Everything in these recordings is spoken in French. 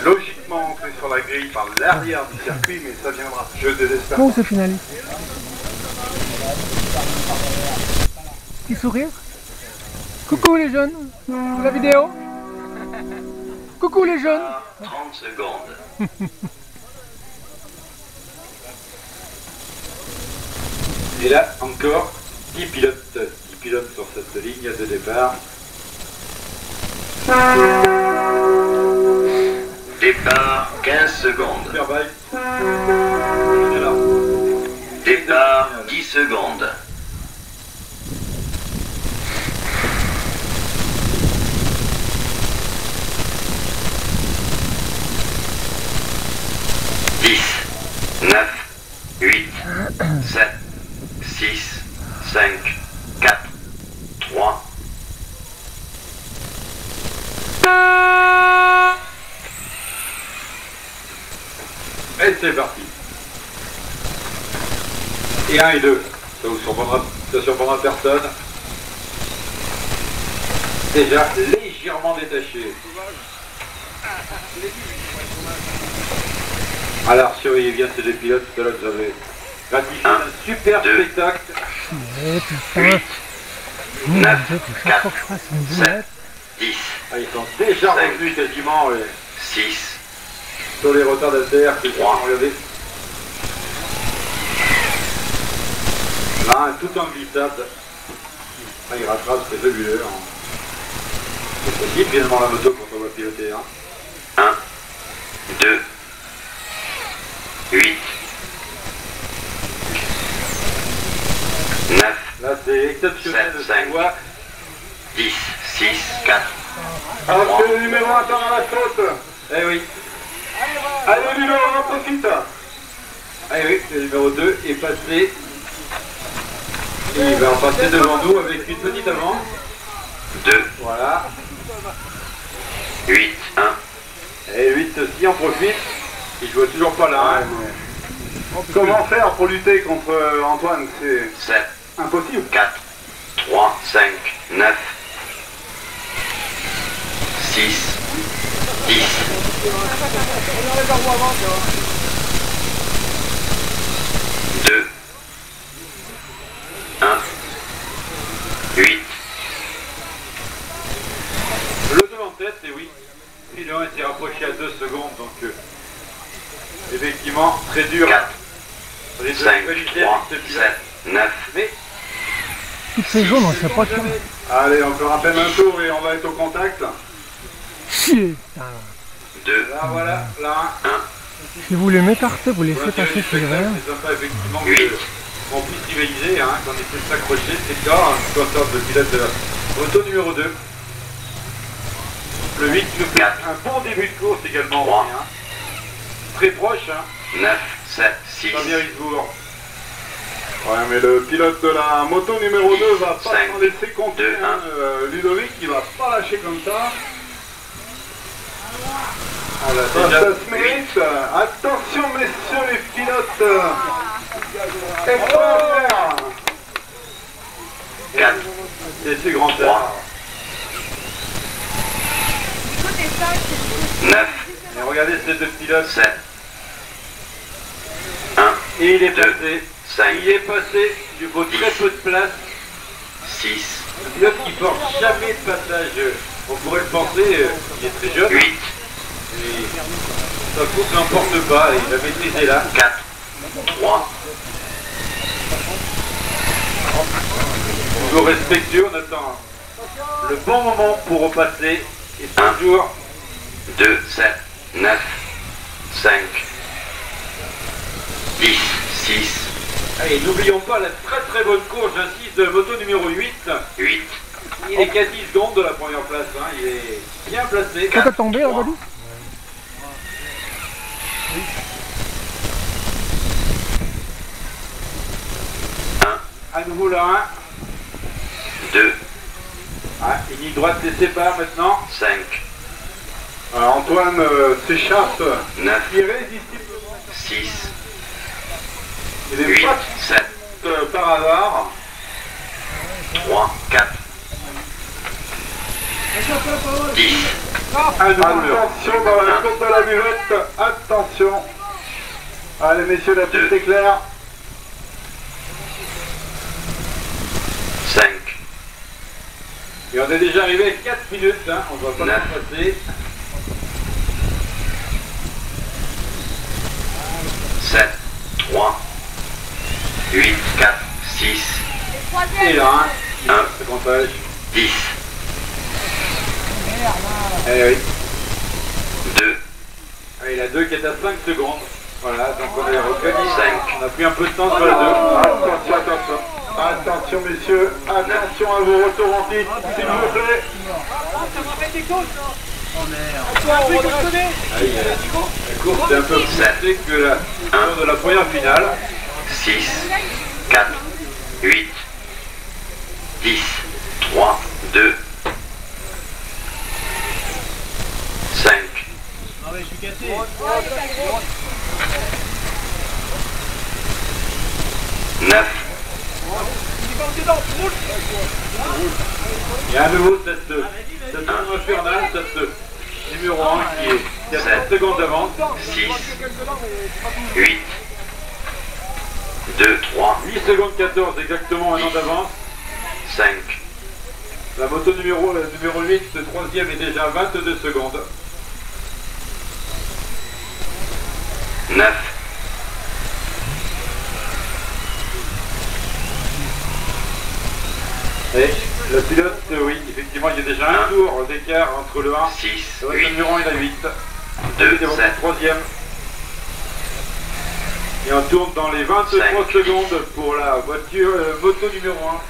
logiquement entrer sur la grille par l'arrière du circuit, mais ça viendra. Je désespère. Comment se finalise? Petit sourire. Coucou les jeunes, la vidéo. Coucou les jeunes. 30 secondes. Et là, encore 10 pilotes sur cette ligne de départ. Départ 15 secondes. Superbike. Départ 10 secondes. Dix, 9, 8, 7, 6, 5, 4, 3. Et c'est parti. Et 1 et 2. Ça surprendra personne. Déjà légèrement détaché. Alors surveillez bien ces deux pilotes, tout à l'heure vous avez gratifié un super spectacle. Putain. 9, Chaque fois que je fasse une boulette. 10, Ah, ils sont déjà revenus quasiment 6, sur les retardataires. C'est bon, regardez. Là, tout en glissade. Ah, il rattrape, c'est fabuleux. Hein. C'est possible finalement la moto quand on va piloter. Hein. 1, 2, 8, 9, Là, c'est exceptionnel de 7, 5, voir. 10, 6, 4, Alors 3, que le numéro 1 part à la faute. Eh oui. Allez, le numéro 1 profite. Eh oui, le numéro 2 est passé. Et il va en passer devant nous avec une petite avant. 2, Voilà. 8, 1, Et 8 aussi en profite. Il joue toujours pas là. Hein. Comment faire pour lutter contre Antoine? C'est 7, impossible. 4, 3, 5, 9, 6, 10, 2, 1, 8, Le 2 en tête, et oui. Il a été rapproché à 2 secondes, donc effectivement très dur. 4, Les deux 5, rivalités 3, avec ce pilote. 7, 9, Mais Toutes ces zones, on sait pas quand. allez, encore à peine un tour et on va être au contact. Putain. 2, Là, voilà, là. 1, Si vous les m'écartez, vous laissez Pour attirer passer le sur les spectacle, verres. c'est sympa effectivement Oui. qu'on puisse rivaliser, hein, qu'on essaie de s'accrocher, c'est le cas, hein, soit sorte de pilote de la moto numéro 2. Le 8 qui fait un bon début de course également. 3. Aussi, hein. Très proche, hein. 9, 7, 6, Fabien Risbourg. Ouais, mais le pilote de la moto numéro 2 va pas 5, s'en laisser compter. 2, Hein. Ludovic, il va pas lâcher comme ça. Voilà, déjà, ça se mérite. Attention, messieurs les pilotes. Extraordinaire. 4, Et c'est grand 3, tard. 9, Et regardez ces deux pilotes. 7, 1, Et il est 2, passé. 5, Il est passé. Il lui faut très peu de place. 6, Un pilote qui porte jamais de passage. On pourrait le penser, il est très jeune. 8, Et sa course n'emporte pas. Il a maîtrisé là. 4, 3, Toujours respectueux, on attend le bon moment pour repasser. Et toujours 2, 7, 9, 5, 10, 6, allez, n'oublions pas la très très bonne course, j'insiste, de moto numéro 8. 8, Il est qu'à 10 secondes de la première place, hein. Il est bien placé. Quand t'es tombé, là, Badou? À nouveau là, 2, ah, une ligne droite les sépare maintenant. 5, Alors, Antoine s'échappe 9, irrésistiblement. 6, Il est 8, pas 7, par hasard. 3, 4, 10, Attention dans la course de la buvette, attention. Allez messieurs, la piste est claire. 5, Et on est déjà arrivé à 4 minutes, hein. On ne va pas Neuf. s'en passer. 7, 3, 8, 4, 6, Et là, Un. ce comptage. 10, Eh oui. 2, Ah, il a 2 qui est à 5 secondes. Voilà, donc on est regagné. 5. On a pris un peu de temps sur les deux. Attention, attention. Attention messieurs, attention à vos retours en titre, s'il vous plaît. Ah, la course est un peu plus poussée que la lors de la première finale. 6, 4, 8, 10, 3, 2, 5, 9, Et à nouveau cette zone infernale, cette numéro 1 qui a 7 secondes d'avance. 6, 8, 2, 3, 8 secondes 14 exactement, un an d'avance. 5, La moto numéro 8, le troisième est déjà à 22 secondes. 9, Et le pilote, oui, effectivement, il y a déjà un tour d'écart entre le 1 6, et le 8, numéro 1 et la 8. 2, C'est votre 7, troisième. Et on tourne dans les 23 5. secondes pour la voiture, moto numéro 1.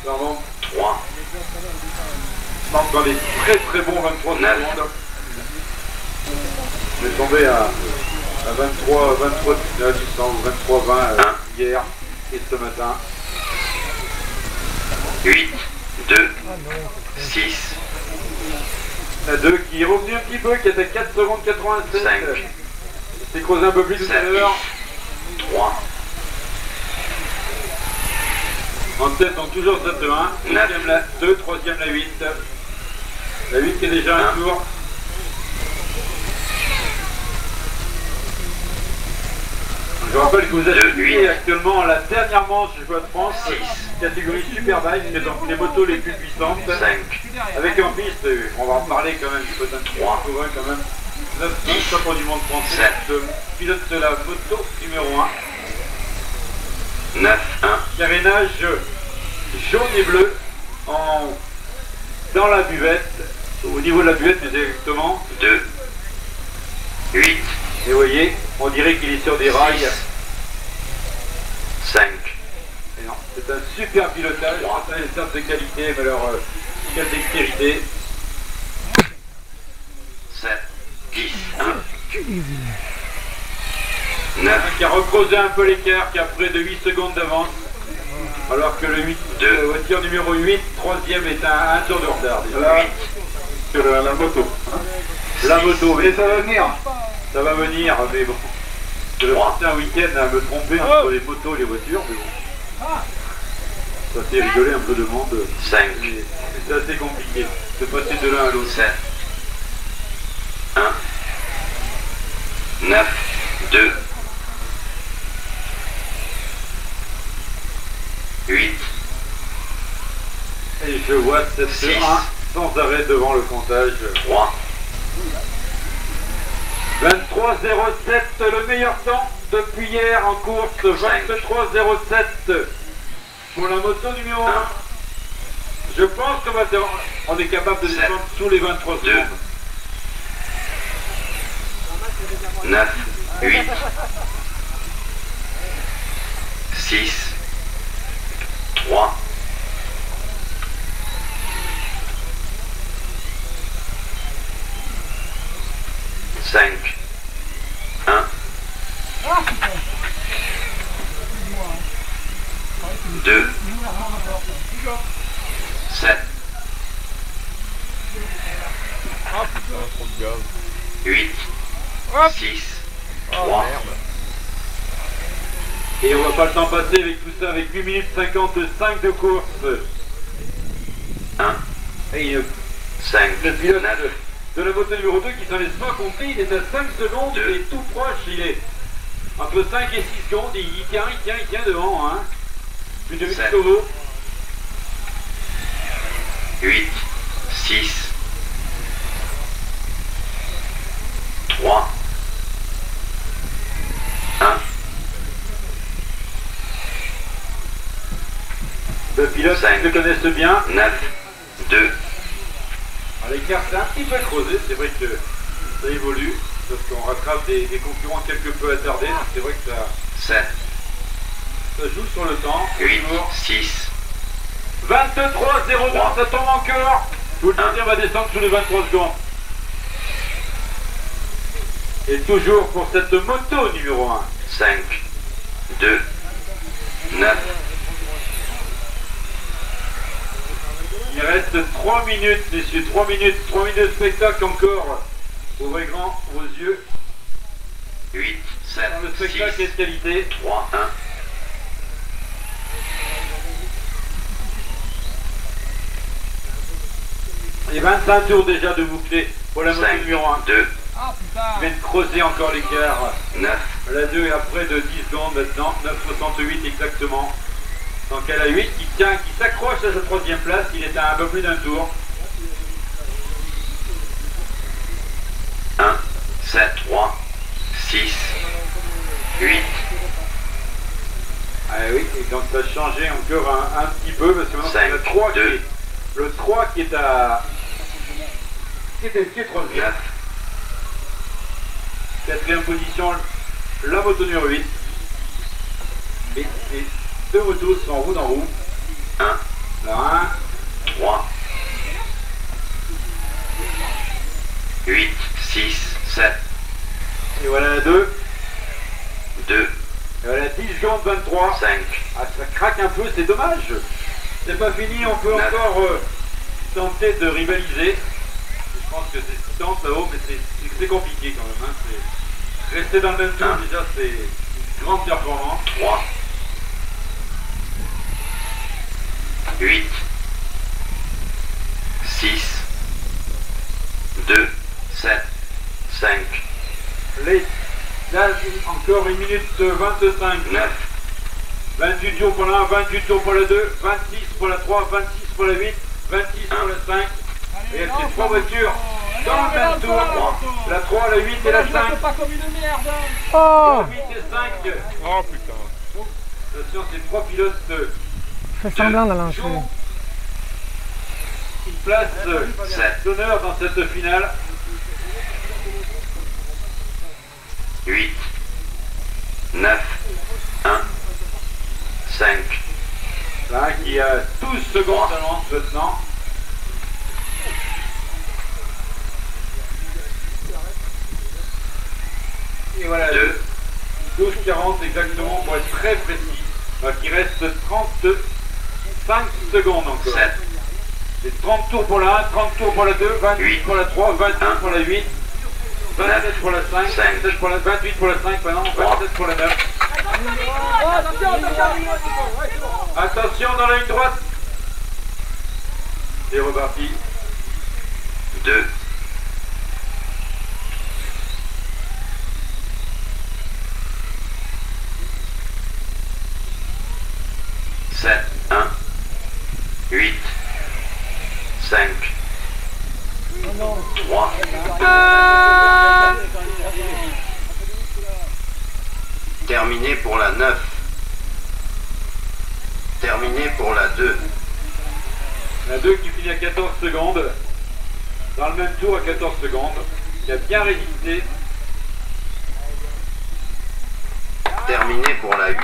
Pardon, 3, on entre dans les très bons 23 Neuf. secondes. On est tombé à 23 20 hier et ce matin. 8, 2, 6, La 2 qui est revenu un petit peu, qui était à 4 secondes 87. 5, C'est creusé un peu plus tout à 7, l'heure. 3, En tête, donc toujours cette 1. Deuxième la 2, troisième la 8. La 8 qui est déjà un tour. Je rappelle que vous assistez actuellement à la dernière manche du Choix de France, catégorie Superbike, c'est donc les motos les plus puissantes. 5, Avec en piste, on va en parler quand même, du potin 3, quand même. 9 champions du monde français, le pilote de la moto numéro 1. 9, 1, Carénage jaune et bleu dans la buvette, au niveau de la buvette, mais exactement. 2, 8, Et vous voyez, on dirait qu'il est sur des rails. 5, Et non, c'est un super pilotage, c'est une sorte de qualité, mais leur quelle dextérité. 7, 10, 1, 9, Qui a recreusé un peu l'écart, qui a près de 8 secondes d'avance. Alors que le 8, la voiture numéro 8, troisième, est à un tour de retard. Déjà. Sur la moto. La moto, mais ça va venir. Ça va venir, mais bon. Je vais passer un week-end à me tromper entre les motos et les voitures, mais bon. Ça fait rigoler un peu de monde. 5, Mais c'est assez compliqué de passer de l'un à l'autre. 7, 1, 9, 2, 8, Et je vois cette 1 sans arrêt devant le comptage. 3, 23,07, le meilleur temps depuis hier en course. 23,07 pour la moto numéro 1. Je pense qu'on est capable de descendre sous les 23 2, secondes. 9, 8, 6, 3, 5, 1, 2, 7, 8, 6, 3, Et on va pas le temps passer avec tout ça, avec 8 minutes 55 de course. 1, Et 5, le pilote 9, de la moto numéro 2 qui s'en laisse pas compter. Il est à 5 secondes, il est tout proche, il est entre 5 et 6 secondes. Il tient devant. Hein. Plus de 8 solos. 8, 6, 3, 1. Le pilote se connaissent bien. 9, 2. L'écart s'est un petit peu creusé, c'est vrai que ça évolue, parce qu'on rattrape des concurrents quelque peu attardés, c'est vrai que ça 7, joue sur le temps. 8, 6, 23, 02, ça tombe encore. Tout le deuxième va descendre sous les 23 secondes. Et toujours pour cette moto numéro 1. 5, 2, 9. Il reste 3 minutes, messieurs, 3 minutes de spectacle encore. Ouvrez grand vos yeux. 8, 7, Le spectacle 6, est de qualité. 3, 1. Et 25 tours déjà de boucler pour la moto 5, numéro 1. 2, Il vient de creuser encore l'écart. 9, La 2 est à près de 10 secondes maintenant, 9,68 exactement. Donc à la 8 qui tient, qui s'accroche à sa troisième place, il est à un peu plus d'un tour. 1, 7, 3, 6, 8. Ah oui, et donc ça a changé encore un petit peu, parce que maintenant c'est le 3 qui est, le 3 qui est à... qui est troisième. 9, Quatrième position, la moto numéro 8. Et les deux motos sont roue dans roue. 1, La 1, 3, 8, 6, 7, et voilà la 2. 2, Et voilà 10 secondes 23. 5, Ah, ça craque un peu, c'est dommage. C'est pas fini, on peut encore tenter de rivaliser. Je pense que c'est ce qui tente là-haut, mais c'est compliqué quand même. Hein. Rester dans le même tour, déjà, c'est une grande performance. 3, 8, 6, 2, 7, 5, Là, encore 1 minute 25. 9, 28 tours pour la 1, 28 tours pour la 2, 26 pour la 3, 26 pour la 8, 26 pour la 5. Et il y a ces 3 voitures dans le même tour. La 3, la 8 et la 5. pas comme une merde. Oh, La 8 et 5. Oh putain. Attention, ces 3 pilotes fait semblant de lancer. jouent une place d'honneur dans cette finale. 8, 9, 1, 5, Là, qui a 12 secondes d'avance maintenant. Et voilà, 2, 12,40 exactement pour être très précis. Donc il reste 35 secondes encore. 7, C'est 30 tours pour la 1, 30 tours pour la 2, 28 pour la 3, 28 pour la 8, 27 pour la 5, 27 pour la 28 pour la 5, pardon, 27 pour la 9. Attention dans la ligne droite. C'est reparti. 2, 7, 1, 8, 5, 3, terminé pour la 9, terminé pour la 2, La 2 qui finit à 14 secondes. Dans le même tour à 14 secondes. Qui a bien résisté. terminé pour la 8,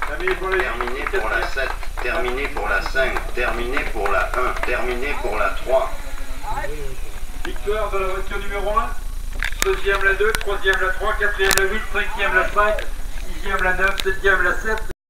Terminé pour la 8. terminé pour la 7, terminé pour la 5, terminé pour la 1, terminé pour la 3, Victoire de la voiture numéro 1. Deuxième la 2, troisième la 3, quatrième la 8, cinquième la 5, sixième la 9, septième la 7.